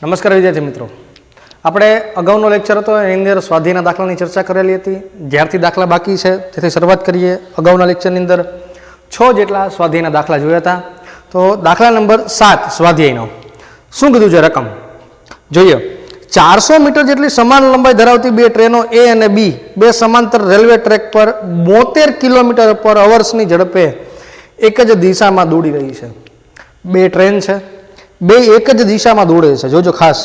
નમસ્કાર વિદ્યાર્થી મિત્રો, આપણે અગાઉનો લેક્ચર હતો એની અંદર સ્વાધ્યાયના દાખલાની ચર્ચા કરેલી હતી. જ્યારથી દાખલા બાકી છે તેથી શરૂઆત કરીએ. અગાઉના લેક્ચરની અંદર 6 જેટલા સ્વાધ્યાયના દાખલા જોયા હતા. તો દાખલા નંબર 7 સ્વાધ્યાયનો શું કીધું છે રકમ જોઈએ. 400 મીટર જેટલી સમાન લંબાઈ ધરાવતી બે ટ્રેનો એ અને બી બે સમાંતર રેલવે ટ્રેક પર 72 કિલોમીટર પર અવર્સની ઝડપે એક જ દિશામાં દોડી રહી છે. બે ટ્રેન છે, બે એક જ દિશામાં દોડે છે. જોજો ખાસ,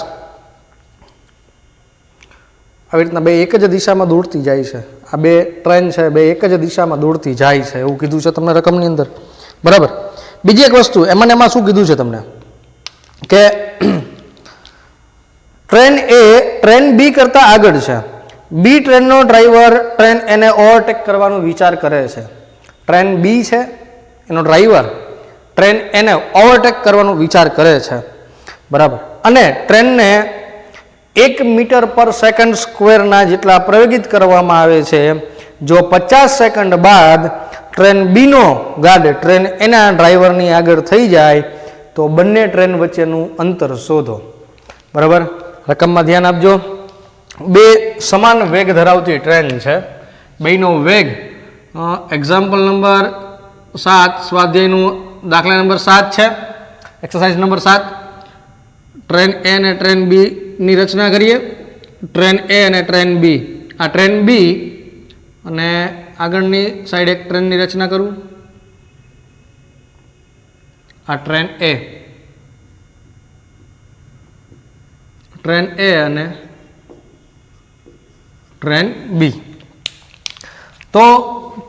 આવી રીતના બે એક જ દિશામાં દોડતી જાય છે. આ બે ટ્રેન છે, બે એક જ દિશામાં દોડતી જાય છે એવું કીધું છે તમને રકમની અંદર. બરાબર. બીજી એક વસ્તુ એમાં શું કીધું છે તમને કે ટ્રેન એ ટ્રેન બી કરતા આગળ છે. બી ટ્રેનનો ડ્રાઈવર ટ્રેન એને ઓવરટેક કરવાનો વિચાર કરે છે. ટ્રેન બી છે, એનો ડ્રાઈવર ટ્રેન એને ઓવરટેક કરવાનો વિચાર કરે છે. બરાબર. અને ટ્રેનને 1 મીટર પર સેકન્ડ સ્ક્વેરના જેટલા પ્રવેગિત કરવામાં આવે છે. જો 50 સેકન્ડ બાદ ટ્રેન બીનો ગાર્ડ ટ્રેન એના ડ્રાઈવરની આગળ થઈ જાય તો બંને ટ્રેન વચ્ચેનું અંતર શોધો. બરાબર. રકમમાં ધ્યાન આપજો. બે સમાન વેગ ધરાવતી ટ્રેન છે. બેનો વેગ એક્ઝામ્પલ નંબર 7 સ્વાધ્યાયનું દાખલા નંબર 7 છે. Exercise number 7. ટ્રેન એ અને ટ્રેન બી ની રચના કરીએ. ટ્રેન એ અને ટ્રેન બી. આ ટ્રેન બી અને આગળની સાઈડ એક ટ્રેનની રચના કરું. આ ટ્રેન એ. ટ્રેન એ અને ટ્રેન બી. તો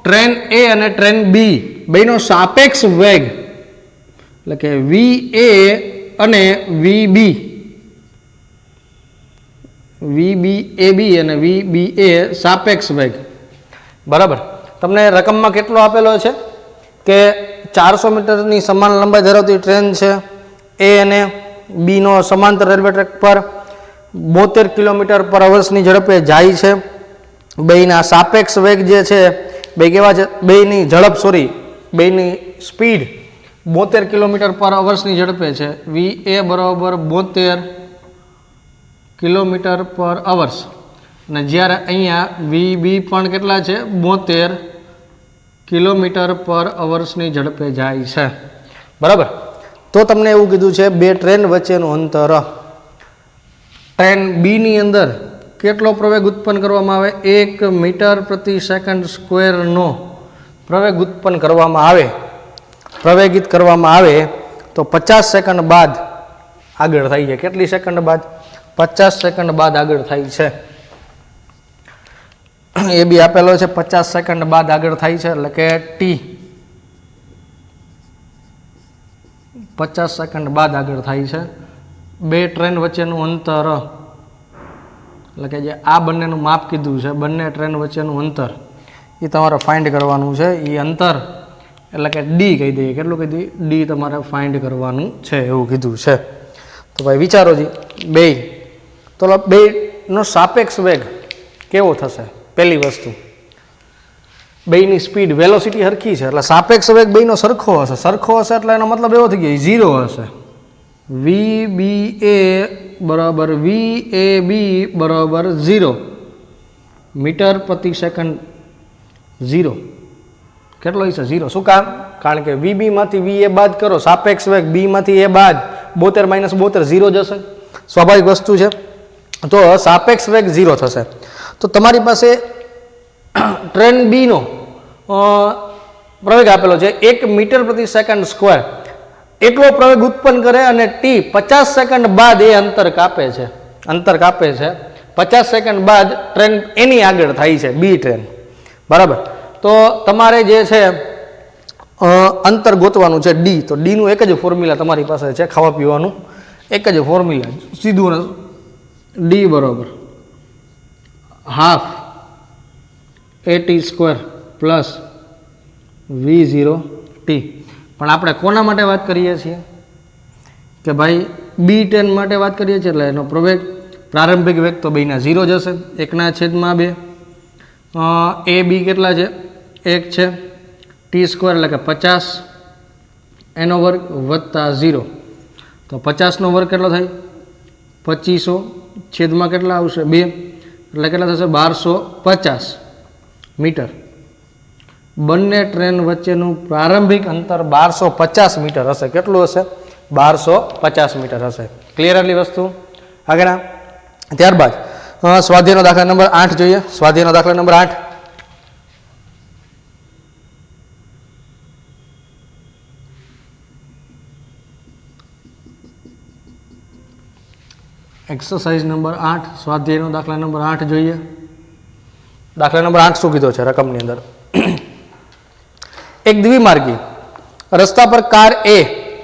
ટ્રેન એ અને ટ્રેન બી બેનો સાપેક્ષ વેગ એટલે કે વી એ અને વી બી, વી બી એ બી અને વી બી એ સાપેક્ષ વેગ. બરાબર. તમને રકમમાં કેટલો આપેલો છે કે 400 મીટરની સમાન લંબાઈ ધરાવતી ટ્રેન છે. એ અને બીનો સમાંતર રેલવે ટ્રેક પર 72 કિલોમીટર પર અવર્સની ઝડપે જાય છે. બેયના સાપેક્ષ વેગ જે છે બે કેવા છે, બેયની ઝડપ બેયની સ્પીડ 72 કિલોમીટર પર અવર્સની ઝડપે છે. વી એ બરાબર 72 કિલોમીટર પર અવર્સ અને જ્યારે અહીંયા વી બી પણ કેટલા છે 72 કિલોમીટર પર અવર્સની ઝડપે જાય છે. બરાબર. તો તમને એવું કીધું છે બે ટ્રેન વચ્ચેનું અંતર. ટ્રેન બીની અંદર કેટલો પ્રવેગ ઉત્પન્ન કરવામાં આવે? 1 મીટર પ્રતિ સેકન્ડ સ્ક્વેરનો પ્રવેગ ઉત્પન્ન કરવામાં આવે, પ્રવેગિત કરવામાં આવે તો 50 સેકન્ડ બાદ આગળ થાય છે. કેટલી સેકન્ડ બાદ? 50 સેકન્ડ બાદ આગળ થાય છે. એ બી આપેલો છે 50 સેકન્ડ બાદ આગળ થાય છે એટલે કે ટી 50 સેકન્ડ બાદ આગળ થાય છે. બે ટ્રેન વચ્ચેનું અંતર એટલે કે જે આ બંનેનું માપ કીધું છે, બંને ટ્રેન વચ્ચેનું અંતર એ તમારે ફાઇન્ડ કરવાનું છે. એ અંતર એટલે કે ડી કહી દઈએ. કેટલું કહી દઈએ? ડી તમારે ફાઇન્ડ કરવાનું છે એવું કીધું છે. તો ભાઈ વિચારો જી બે, તો બેનો સાપેક્ષ વેગ કેવો થશે? પહેલી વસ્તુ, બેની સ્પીડ વેલોસિટી સરખી છે એટલે સાપેક્ષ વેગ બેનો સરખો હશે. સરખો હશે એટલે એનો મતલબ એવો થઈ ગયો 0 હશે. વી બી એ બરાબર વી એ બી બરાબર 0 મીટર પ્રતિ સેકન્ડ 0. કેટલો હશે? 0. શું કામ? કારણ કે વી બીમાંથી વી એ બાદ કરો, સાપેક્ષ વેગ બીમાંથી એ બાદ 72 - 72 0 જશે. સ્વાભાવિક વસ્તુ છે. તો સાપેક્ષ વેગ 0 થશે. તો તમારી પાસે ટ્રેન બીનો પ્રવેગ આપેલો છે 1 મીટર પ્રતિ સેકન્ડ સ્ક્વેર. એટલો પ્રવેગ ઉત્પન્ન કરે અને ટી 50 સેકન્ડ બાદ એ અંતર કાપે છે. 50 સેકન્ડ બાદ ટ્રેન એની આગળ થાય છે, બી ટ્રેન. બરાબર. તો તમારે જે છે અંતર ગોતવાનું છે ડી. તો ડીનું એક જ ફોર્મ્યુલા તમારી પાસે છે, ખાવા પીવાનું એક જ ફોર્મ્યુલા, સીધું. ડી બરાબર half AT² plus V0 T. પણ આપણે કોના માટે વાત કરીએ છીએ કે ભાઈ બી ટ્રેન માટે વાત કરીએ છીએ એટલે એનો પ્રવેગ પ્રારંભિક વેગ તો બેના 0 જશે. 1/2 એ બી કેટલા છે? 1 છે. T² એટલે કે 50 એનો વર્ગ વત્તા 0 તો 50નો વર્ગ કેટલો થાય? 2500 છેદમાં કેટલા આવશે 2 એટલે કેટલા થશે 1250 મીટર. બંને ટ્રેન વચ્ચેનું પ્રારંભિક અંતર 1250 મીટર હશે. કેટલું હશે? 1250 મીટર હશે. ક્લિયર આટલી વસ્તુ? આગળ ત્યારબાદ સ્વાધ્યાયનો દાખલા નંબર 8 જોઈએ. સ્વાધ્યાયનો દાખલા નંબર 8. એક્સરસાઇઝ નંબર 8 સ્વાધ્યાયનો દાખલા નંબર 8 જોઈએ. દાખલા નંબર 8 શું કીધો છે રકમની અંદર? એક દ્વિમાર્ગી રસ્તા પર કાર એ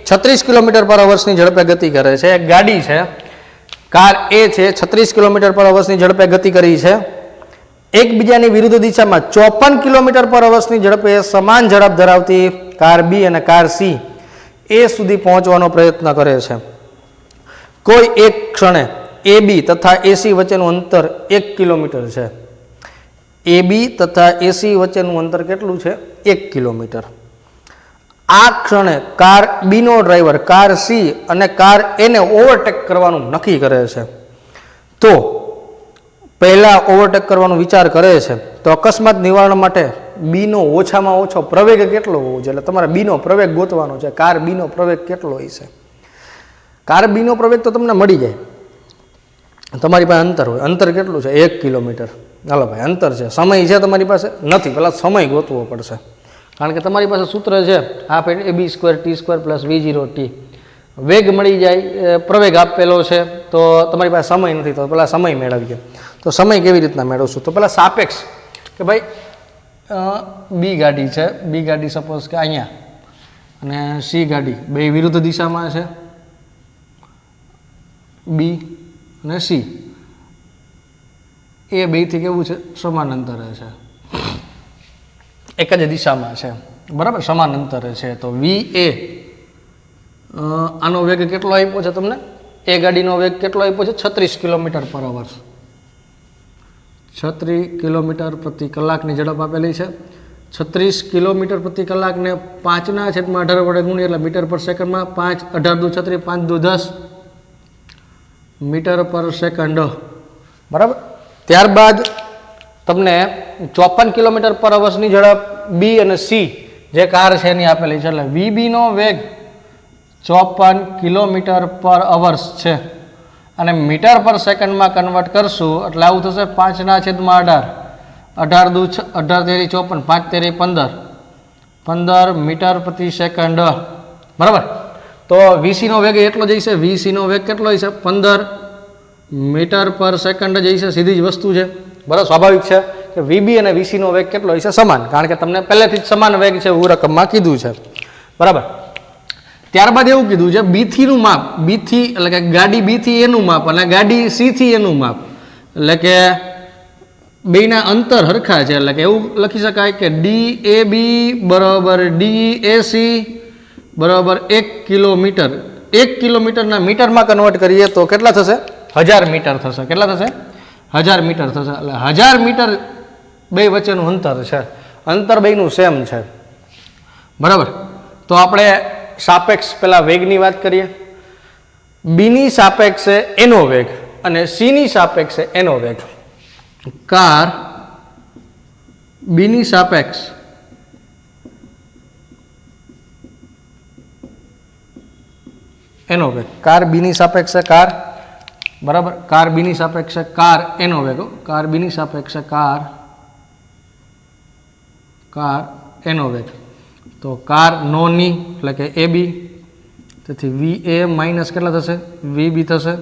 36 કિલોમીટર પર અવર્સની ઝડપે ગતિ કરે છે. એક ગાડી છે, કાર એ છે 36 કિલોમીટર પર અવર્સની ઝડપે ગતિ કરી છે. એકબીજાની વિરુદ્ધ દિશામાં 54 કિલોમીટર પર અવર્સની ઝડપે સમાન ઝડપ ધરાવતી કાર બી અને કાર સી એ સુધી પહોંચવાનો પ્રયત્ન કરે છે. કોઈ એક ક્ષણે એ બી તથા એસી વચ્ચેનું અંતર 1 કિલોમીટર છે. એ બી તથા એસી વચ્ચેનું અંતર કેટલું છે? 1 કિલોમીટર. આ ક્ષણે કાર બીનો ડ્રાઈવર કાર સી અને કાર એને ઓવરટેક કરવાનું નક્કી કરે છે. તો પહેલા ઓવરટેક કરવાનો વિચાર કરે છે તો અકસ્માત નિવારણ માટે બીનો ઓછામાં ઓછો પ્રવેગ કેટલો હોવો જોઈએ? એટલે તમારે બીનો પ્રવેગ ગોતવાનો છે. કાર બીનો પ્રવેગ કેટલો હોય છે? કાર બીનો પ્રવેગ તો તમને મળી જાય. તમારી પાસે અંતર હોય. અંતર કેટલું છે? 1 કિલોમીટર. ચાલો ભાઈ, અંતર છે. સમય છે તમારી પાસે? નથી. પહેલાં સમય ગોતવો પડશે. કારણ કે તમારી પાસે સૂત્ર છે હાફ AB² T² + V0T. વેગ મળી જાય, પ્રવેગ આપેલો છે, તો તમારી પાસે સમય નથી, તો પહેલાં સમય મેળવીએ. તો સમય કેવી રીતના મેળવશું? તો પહેલાં સાપેક્ષ કે ભાઈ બી ગાડી છે, બી ગાડી સપોઝ કે અહીંયા, અને સી ગાડી બે વિરુદ્ધ દિશામાં છે, બી અને સી એ બેથી કેવું છે? સમાન અંતરે છે, એક જ દિશામાં છે, બરાબર, સમાન અંતરે છે. તો વી એ આનો વેગ કેટલો આપ્યો છે તમને? એ ગાડીનો વેગ કેટલો આપ્યો છે? 36 કિલોમીટર પર અવર. 36 કિલોમીટર પ્રતિ કલાકની ઝડપ આપેલી છે. 36 કિલોમીટર પ્રતિ કલાકને 5/18 વડે ગુણીએ એટલે મીટર પર સેકન્ડમાં 5 18 દુ 36 5 દુ 10 મીટર પર સેકન્ડ, બરાબર. ત્યારબાદ તમને 54 કિલોમીટર પર અવર્સની ઝડપ બી અને સી જે કાર છે એની આપેલી છે. એટલે વીબીનો વેગ 54 કિલોમીટર પર અવર્સ છે અને મીટર પર સેકન્ડમાં કન્વર્ટ કરશું એટલે આવું થશે 5/18 18 દુ 18 તેરી 54 5 તેરી 15 મીટર પ્રતિ સેકન્ડ, બરાબર. તો વીસીનો વેગ એટલો જઈશે. વીસીનો વેગ કેટલો હશે? 15 મીટર પર સેકન્ડ જઈશે. સીધી જ વસ્તુ છે, બરાબર. સ્વાભાવિક છે કે વીબી અને વીસીનો વેગ કેટલો હશે? સમાન, કારણ કે તમને પહેલેથી જ સમાન વેગ છે એવું રકમમાં કીધું છે, બરાબર. ત્યારબાદ એવું કીધું છે બીથીનું માપ. બીથી એટલે કે ગાડી બીથી એનું માપ અને ગાડી સીથી એનું માપ, એટલે કે બેના અંતર હરખા છે. એટલે કે એવું લખી શકાય કે DAB બરાબર DAC બરાબર 1 કિલોમીટર. 1 કિલોમીટરના મીટરમાં કન્વર્ટ કરીએ તો કેટલા થશે? 1000 મીટર થશે. કેટલા થશે? 1000 મીટર થશે. એટલે 1000 મીટર બે વચ્ચેનું અંતર છે. અંતર બેનું સેમ છે, બરાબર. તો આપણે સાપેક્ષ પેલા વેગની વાત કરીએ. બીની સાપેક્ષે એનો વેગ અને સીની સાપેક્ષે એનો વેગ. કાર બીની સાપેક્ષ એનો વેગ. કાર બીની સાપેક્ષે કાર, બરાબર. કાર બીની સાપેક્ષે કાર એનો વેગ. કાર બીની સાપેક્ષે કાર એનો વેગ. તો કાર નોની એટલે કે એ બી, તેથી વી એ માઇનસ કેટલા થશે? વી બી થશે.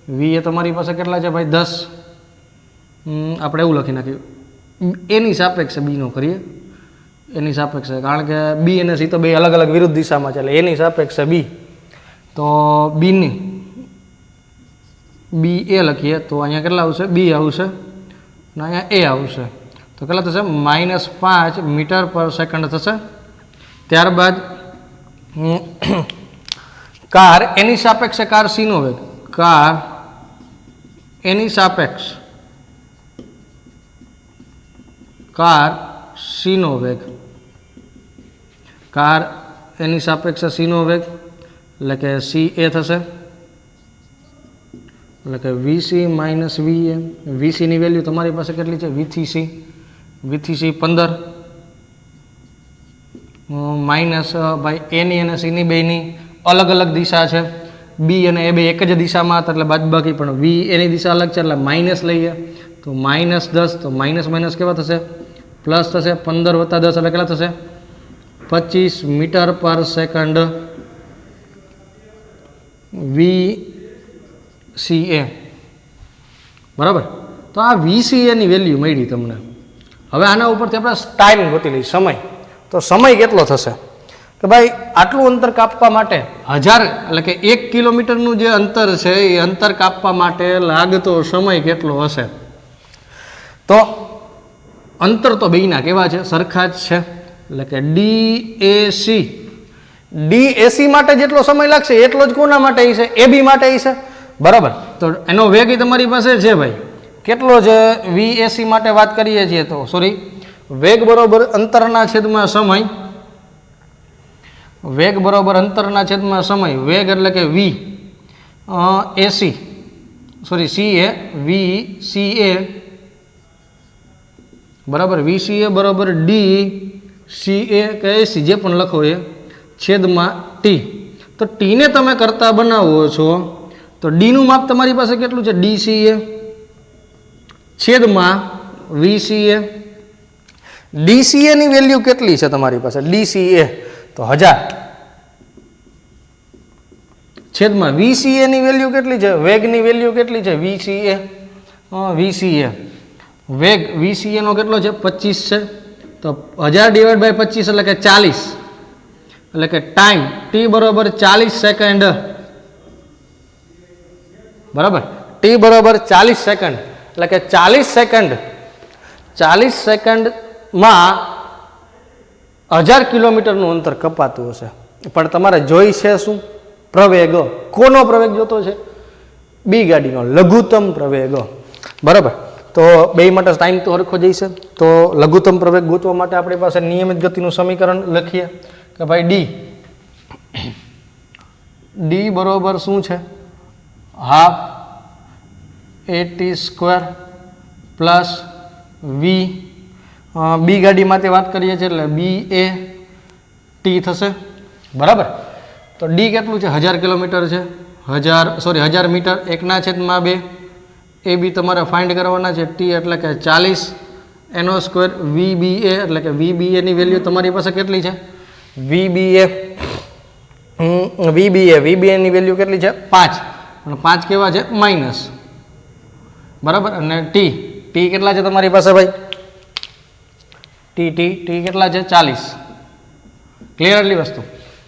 વી એ તમારી પાસે કેટલા છે ભાઈ? 10. આપણે એવું લખી નાખ્યું એની સાપેક્ષે બીનો કરીએ. એની સાપેક્ષે, કારણ કે બી અને સી તો બે અલગ અલગ વિરુદ્ધ દિશામાં છે, એટલે એની સાપેક્ષે બી. તો બીની બી એ લખીએ તો અહીંયા કેટલા આવશે? બી આવશે અને અહીંયા એ આવશે. તો કેટલા થશે? -5 મીટર પર સેકન્ડ થશે. ત્યારબાદ કાર એની સાપેક્ષે કાર સીનો વેગ. કાર એની સાપેક્ષ કાર સીનો વેગ. કાર એની સાપેક્ષે સીનો વેગ એટલે કે સી એ થશે. એટલે કે વીસી માઇનસ વીએ. વીસીની વેલ્યુ તમારી પાસે કેટલી છે? વીથી સી 15 માઇનસ ભાઈ એની અને સીની બેની અલગ અલગ દિશા છે. બી અને એ બે એક જ દિશામાં હતા એટલે બાદબાકી, પણ વી એની દિશા અલગ છે એટલે માઇનસ લઈએ તો -10. તો માઇનસ માઇનસ કેવા થશે? પ્લસ થશે. 15 + 10 એટલે કેટલા થશે? 25 મીટર પર સેકન્ડ VCA. બરાબર. તો આ VCA ની વેલ્યુ મળી તમને. હવે આના ઉપરથી આપણે ટાઈમ ગોતી લઈએ, સમય. તો સમય કેટલો થશે કે ભાઈ આટલું અંતર કાપવા માટે 1000 એટલે કે 1 કિલોમીટરનું જે અંતર છે એ અંતર કાપવા માટે લાગતો સમય કેટલો હશે? તો અંતર તો બેયના કેવા છે? સરખા જ છે. એટલે કે DAC માટે જેટલો સમય લાગશે એટલો જ કોના માટે છે? AB માટે છે. બરાબર. તો એનો વેગ તમારી પાસે છે ભાઈ. કેટલો છે? VAC માટે વાત કરીએ છીએ તો સોરી, વેગ બરોબર અંતરના છેદમાં સમય. વેગ બરોબર અંતરના છેદમાં સમય. વેગ એટલે કે VAC સોરી CA VCA બરાબર. VCA બરાબર DCA કે AC જે પણ લખો એ છેદમાં T. તો ટીને તમે કરતા બનાવો છો તો ડીનું માપ તમારી પાસે કેટલું છે? DCA છેદમાં VCA. DCA ની વેલ્યુ કેટલી છે તમારી પાસે? DCA તો 1000 છેદમાં VCA ની વેલ્યુ કેટલી છે? વેગની વેલ્યુ કેટલી છે? VCA વેગ VCA નો કેટલો છે? 25 છે. તો 1000 / 25 એટલે કે 40. એટલે કે ટાઈમ T બરાબર 40 સેકન્ડ. બરાબર. T બરાબર 40 સેકન્ડ એટલે કે 40 સેકન્ડમાં 1000 કિલોમીટરનું અંતર કપાતું હશે. પણ તમારે જોઈ છે શું? પ્રવેગ. કોનો પ્રવેગ જોતો છે? બી ગાડીનો લઘુત્તમ પ્રવેગ. બરાબર. તો બે માટે ટાઈમ તો સરખો જઈશે. તો લઘુત્તમ પ્રવેગ ગોતવા માટે આપણી પાસે નિયમિત ગતિનું સમીકરણ લખીએ કે ભાઈ ડી બરોબર શું છે? Half AT² plus V. બી ગાડીમાંથી વાત કરીએ છીએ એટલે BAT થશે. બરાબર. તો ડી કેટલું છે? 1000 કિલોમીટર છે. 1000 મીટર. 1/2. AB તમારે ફાઇન્ડ કરવાના છે. T એટલે કે 40 એનો સ્ક્વેર. VBA એટલે કે VBA ની વેલ્યુ તમારી પાસે કેટલી છે? VBA ની વેલ્યુ કેટલી છે? 5. અને 5 કેવા છે? માઇનસ. બરાબર. અને T કેટલા છે તમારી પાસે ભાઈ? T કેટલા છે? 40. ક્લિયર એટલી વસ્તુ?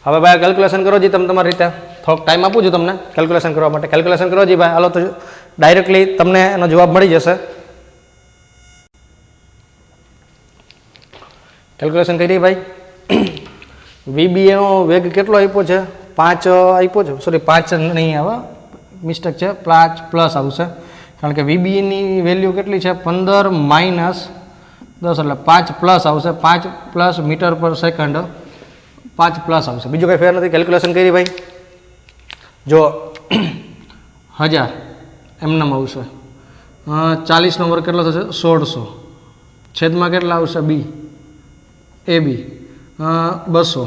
હવે ભાઈ કેલ્ક્યુલેશન કરો જી. તમે તમારી રીતે થોડોક ટાઈમ આપું છું તમને કેલ્ક્યુલેશન કરવા માટે. કેલ્ક્યુલેશન કરો જી ભાઈ. હાલો તો ડાયરેક્ટલી તમને એનો જવાબ મળી જશે. કેલ્ક્યુલેશન કરી ભાઈ. VBA નો વેગ કેટલો આપ્યો છે? 5 આપ્યો છે. સોરી 5 નહીં આવે, મિસ્ટેક છે. 5 પ્લસ આવશે કારણ કે VBA ની વેલ્યુ કેટલી છે? 15 માઇનસ 10 એટલે 5 પ્લસ આવશે. 5 પ્લસ મીટર પર સેકન્ડ 5 પ્લસ આવશે. બીજું કંઈ ફેર નથી. કેલ્ક્યુલેશન કરી ભાઈ. જો 1000 એમનામ આવશે. 40 નો વર્ગ કેટલો થશે? 1600. છેદમાં કેટલા આવશે? AB 200.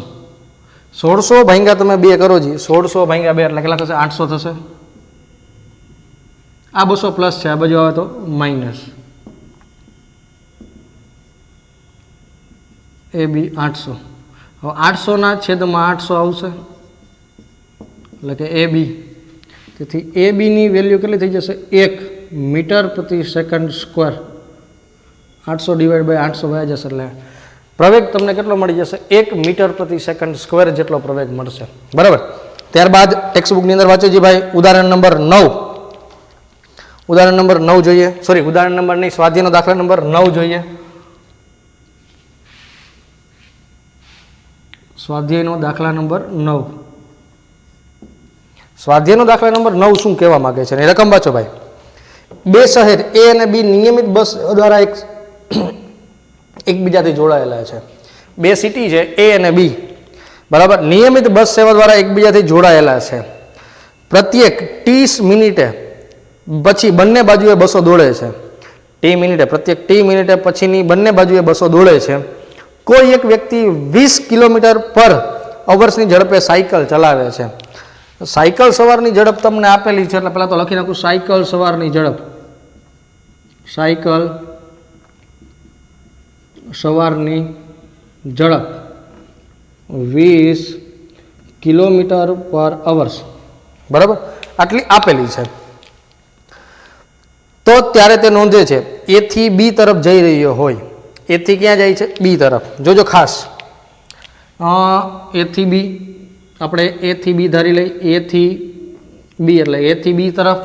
1600 ભાગ્યા તમે 2 કરો જી. 1600 ભાગ્યા 2 એટલે કેટલા થશે? 800 થશે. આ 200 પ્લસ છે, આ બાજુ આવે તો માઇનસ. AB 800. હવે 800 છેદમાં 800 આવશે એટલે કે AB. તેથી AB ની વેલ્યુ કેટલી થઈ જશે? 1 મીટર પ્રતિ સેકન્ડ સ્ક્વેર. 800 / 800 વયા જશે એટલે પ્રવેગ તમને કેટલો મળી જશે? 1 મીટર પ્રતિ સેકન્ડ સ્ક્વેર જેટલો પ્રવેગ મળશે. બરાબર. ત્યારબાદ ટેક્સ્ટ બુકની અંદર વાંચો જી ભાઈ. ઉદાહરણ નંબર 9. ઉદાહરણ નંબર 9 જોઈએ. સોરી, ઉદાહરણ નંબર નહીં, સ્વાધ્યાયનો દાખલા નંબર 9 જોઈએ. સ્વાધ્યાયનો દાખલા નંબર 9. સ્વાધ્યાયનો દાખલા નંબર 9 શું કહેવા માંગે છે? રકમ વાંચો ભાઈ. બે શહેર A અને B નિયમિત બસ દ્વારા એકબીજાથી જોડાયેલા છે. બે સિટી છે A અને B. બરાબર. નિયમિત બસ સેવા દ્વારા એકબીજાથી જોડાયેલા છે. પ્રત્યેક 30 મિનિટે પછી બંને બાજુએ બસો દોડે છે, ટી મિનિટે, પ્રત્યેક ટી મિનિટે પછીની બંને બાજુએ બસો દોડે છે, કોઈ એક વ્યક્તિ 20 કિલોમીટર પર અવર્સની ઝડપે સાયકલ ચલાવે છે. સાયકલ સવારની ઝડપ તમને આપેલી છે, એટલે પહેલાં તો લખી નાખું સાયકલ સવારની ઝડપ. સાયકલ સવારની ઝડપ 20 કિલોમીટર પર અવર્સ, બરાબર, આટલી આપેલી છે. તો ત્યારે તે નોંધે છે એ થી બી તરફ જઈ રહ્યો હોય. એ થી ક્યાં જાય છે? બી તરફ. જોજો ખાસ, એ થી બી, આપણે એ થી બી ધારી લઈ, એ થી બી એટલે એ થી બી તરફ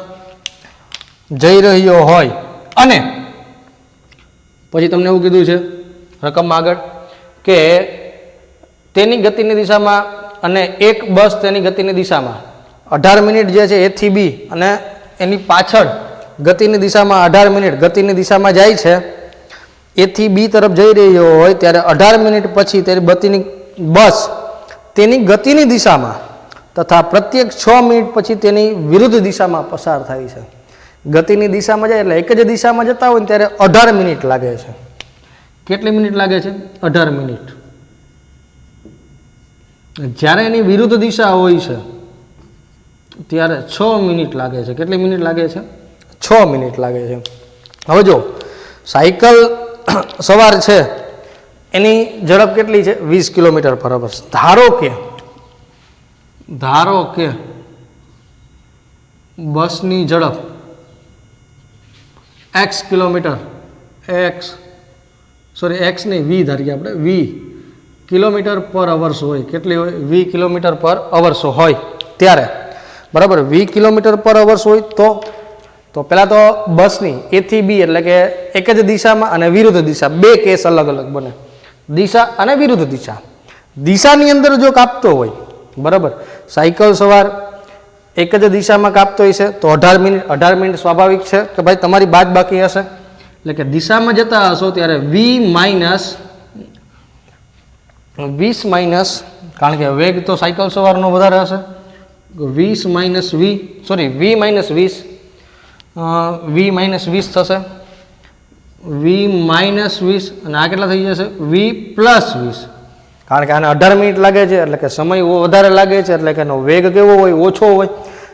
જઈ રહ્યો હોય, અને પછી તમને એવું કીધું છે રકમમાં આગળ કે તેની ગતિની દિશામાં અને એક બસ તેની ગતિની દિશામાં 18 મિનિટ જે છે એ થી બી, અને એની પાછળ ગતિની દિશામાં 18 મિનિટ ગતિની દિશામાં જાય છે, એ થી બી તરફ જઈ રહ્યો હોય ત્યારે 18 મિનિટ પછી તેની ગતિની બસ તેની ગતિની દિશામાં તથા પ્રત્યેક 6 મિનિટ પછી તેની વિરુદ્ધ દિશામાં પસાર થાય છે. ગતિની દિશામાં જાય એટલે એક જ દિશામાં જતા હોય ને ત્યારે 18 મિનિટ લાગે છે. કેટલી મિનિટ લાગે છે? 18 મિનિટ. જ્યારે એની વિરુદ્ધ દિશા હોય છે ત્યારે 6 મિનિટ લાગે છે. કેટલી મિનિટ લાગે છે? 6 મિનિટ લાગે છે. હવે જો સાયકલ સવાર છે એની ઝડપ કેટલી છે? 20 કિલોમીટર પર અવર. ધારો કે બસની ઝડપ એક્સ કિલોમીટર, એક્સ નહીં, વી ધારીએ આપણે, વી કિલોમીટર પર અવર્સ હોય. કેટલી હોય? 20 કિલોમીટર પર અવર્સ હોય ત્યારે, બરાબર, 20 કિલોમીટર પર અવર્સ હોય તો પહેલાં તો બસની એ થી બી એટલે કે એક જ દિશામાં અને વિરુદ્ધ દિશા, બે કેસ અલગ અલગ બને, દિશા અને વિરુદ્ધ દિશા. દિશાની અંદર જો કાપતો હોય, બરાબર, સાયકલ સવાર એક જ દિશામાં કાપતો હોય છે તો 18 મિનિટ સ્વાભાવિક છે કે ભાઈ તમારી બાદ બાકી હશે, એટલે કે દિશામાં જતા હશો ત્યારે વી માઇનસ, કારણ કે વેગ તો સાયકલ સવારનો વધારે હશે, વી માઇનસ 20 થશે, વી માઇનસ 20, અને આ કેટલા થઈ જશે? વી પ્લસ 20, કારણ કે આને 18 મિનિટ લાગે છે એટલે કે સમય વધારે લાગે છે, એટલે કે એનો વેગ કેવો હોય? ઓછો હોય.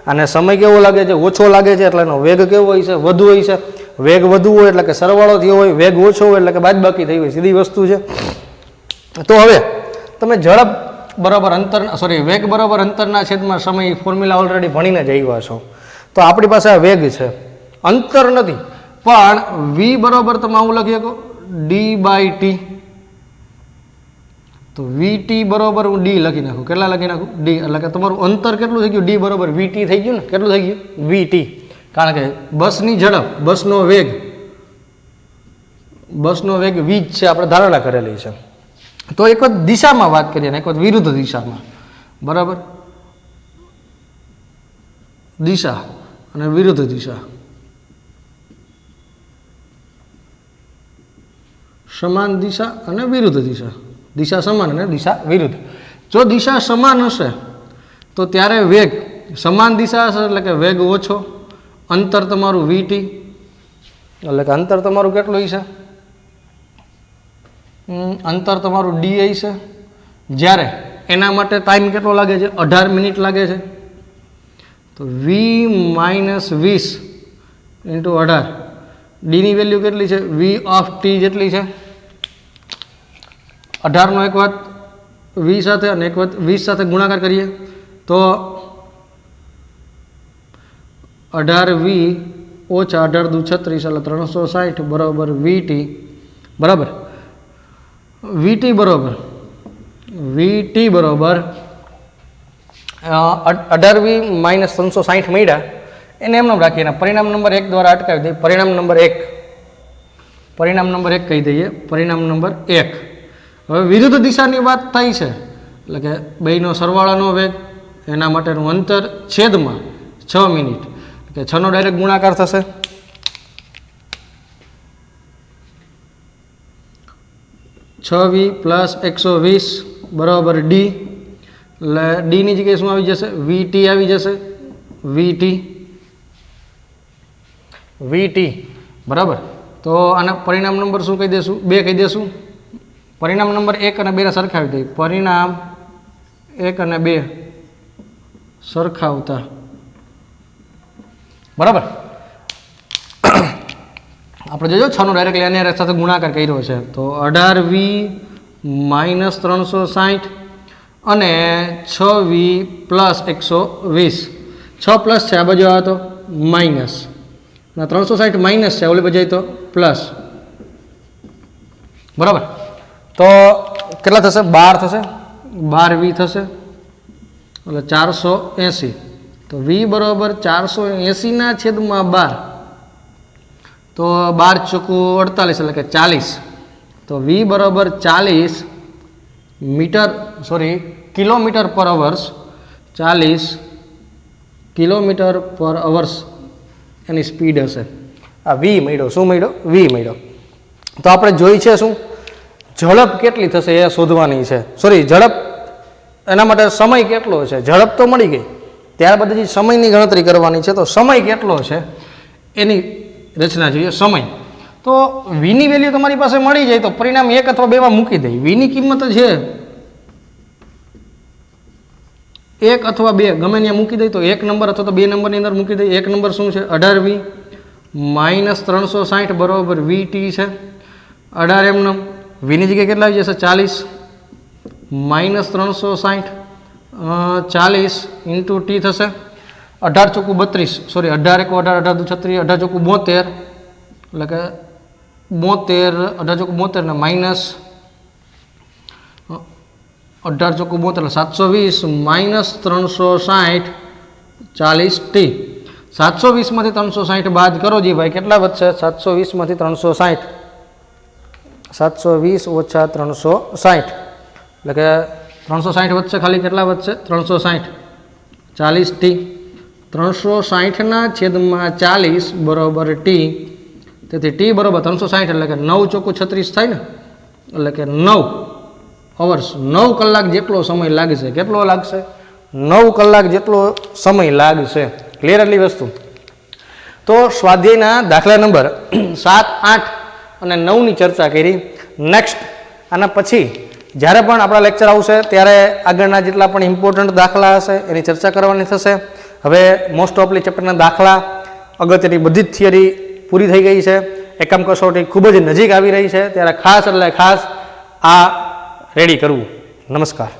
અને સમય કેવો લાગે છે? ઓછો લાગે છે, એટલે એનો વેગ કેવો હોય છે? વધુ હોય છે. વેગ વધુ હોય એટલે કે સરવાળો થયો હોય, વેગ ઓછો હોય એટલે કે બાદબાકી થઈ હોય, સીધી વસ્તુ છે. તો હવે તમે ઝડપ બરાબર અંતર, વેગ બરાબર અંતરના છેદમાં સમય ફોર્મ્યુલા ઓલરેડી ભણીને જ આવ્યા છો. તો આપણી પાસે આ વેગ છે, અંતર નથી, પણ વી બરાબર તમે આવું લખી શકો d/t. તો VT બરાબર હું ડી લખી નાખું. કેટલા લખી નાખું? ડી. એટલે કે તમારું અંતર કેટલું થઈ ગયું? ડી બરાબર VT થઈ ગયું ને? કેટલું થઈ ગયું? VT. કારણ કે બસની ઝડપ, બસનો વેગ v જ છે, આપણે ધારણા કરેલી છે. તો એક વખત દિશામાં વાત કરીએ ને એક વખત વિરુદ્ધ દિશામાં, બરાબર, દિશા અને વિરુદ્ધ દિશા, સમાન દિશા અને વિરુદ્ધ દિશા, દિશા સમાન અને દિશા વિરુદ્ધ. જો દિશા સમાન હશે તો ત્યારે વેગ સમાન દિશા હશે એટલે કે વેગ ઓછો, અંતર તમારું VT, એટલે કે અંતર તમારું કેટલું હશે? અંતર તમારું D હશે. જ્યારે એના માટે ટાઈમ કેટલો લાગે છે? 18 મિનિટ લાગે છે. તો વી માઇનસ 20 ઇન્ટુ 18, ડીની વેલ્યુ કેટલી છે? V(t) જેટલી છે. 18નો એક વખત v સાથે અને એક વખત 20 સાથે ગુણાકાર કરીએ તો 18v ઓછા 18 દુ 36 એટલે 360 બરાબર VT, બરાબર. VT બરાબર 18v માઇનસ 360 મળ્યા, એને એમને રાખીએ. પરિણામ નંબર 1 દ્વારા અટકાવી દઈએ. પરિણામ નંબર 1 કહી દઈએ. પરિણામ નંબર 1. હવે વિરુદ્ધ દિશાની વાત થાય છે એટલે કે બેયનો સરવાળાનો વેગ, એના માટેનું અંતર છેદમાં 6 મિનિટ, એટલે કે 6નો ડાયરેક્ટ ગુણાકાર થશે. 6v પ્લસ 120 બરાબર ડી, એટલે ડીની જગ્યાએ શું આવી જશે? VT આવી જશે. VT VT બરાબર. તો આના પરિણામ નંબર શું કહી દઈશું? 2 કહી દઈશું. પરિણામ નંબર 1 અને 2 સરખાવી દઈએ. પરિણામ 1 અને 2 સરખાવતા બરાબર. આપણે જોજો 6 નો ડાયરેક્ટલી આની સાથે ગુણાકાર કર્યો છે. તો 18V માઇનસ 360 અને 6V પ્લસ 120. 6 પ્લસ છે, આ બાજુ આવે તો માઇનસ, 360 માઇનસ છે, ઓલી બાજુ તો પ્લસ બરાબર. તો કેટલા થશે? 12 થશે. 12V થશે એટલે 480. તો V બરાબર 480 ના છેદમાં 12. તો 12 ચોકુ 48 એટલે કે 40. તો V બરાબર 40 મીટર કિલોમીટર પર અવર્સ. 40 કિલોમીટર પર અવર્સ એની સ્પીડ હશે. આ V મળ્યો. શું મળ્યો? V મળ્યો. તો આપણે જોઈ છે શું? ઝડપ કેટલી થશે એ શોધવાની છે. ઝડપ એના માટે સમય કેટલો છે? ઝડપ તો મળી ગઈ, ત્યારબાદ હજી સમયની ગણતરી કરવાની છે. તો સમય કેટલો છે એની રચના જોઈએ. સમય તો Vની વેલ્યુ તમારી પાસે મળી જાય તો પરિણામ 1 અથવા 2 માં મૂકી દઈ. Vની કિંમત છે 1 અથવા 2 ગમે ત્યાં મૂકી દઈ. તો 1 નંબર અથવા તો 2 નંબરની અંદર મૂકી દઈ. 1 નંબર શું છે? 18V માઇનસ 360 બરાબર VT છે. 18 એમનો Vની જગ્યાએ કેટલા આવી જશે? 40 માઇનસ 360 40 ઇન્ટુ T થશે. 18 ચોકુ 32, 18 1 18, 18 36, 18 ચોકુ 72 એટલે કે 72, 18 ચોકુ 72 ને માઇનસ 18 ચોકુ 72 એટલે 720 માઇનસ 360 40T. 720 માંથી 360 બાદ કરો જી ભાઈ, કેટલા વધશે? 720 માંથી 360, 720 ઓછા 360 એટલે કે 360 વધશે. ખાલી કેટલા વધશે? 360 40T. 360 ના છેદમાં 40 બરાબર T. તેથી T બરાબર 360 એટલે કે 9 ચોકુ 36 થાય ને, એટલે કે 9 અવર્સ, 9 કલાક જેટલો સમય લાગશે. કેટલો લાગશે? 9 કલાક જેટલો સમય લાગશે. ક્લિયર એટલી વસ્તુ? તો સ્વાધ્યાયના દાખલા નંબર 7, 8 અને 9ની ચર્ચા કરી. નેક્સ્ટ આના પછી જ્યારે પણ આપણા લેક્ચર આવશે ત્યારે આગળના જેટલા પણ ઇમ્પોર્ટન્ટ દાખલા હશે એની ચર્ચા કરવાની થશે. હવે મોસ્ટ ઓફલી ચેપ્ટરના દાખલા, અગત્યની બધી જ થિયરી પૂરી થઈ ગઈ છે. એકમ કસોટી ખૂબ જ નજીક આવી રહી છે, ત્યારે ખાસ આ રેડી કરવું. નમસ્કાર.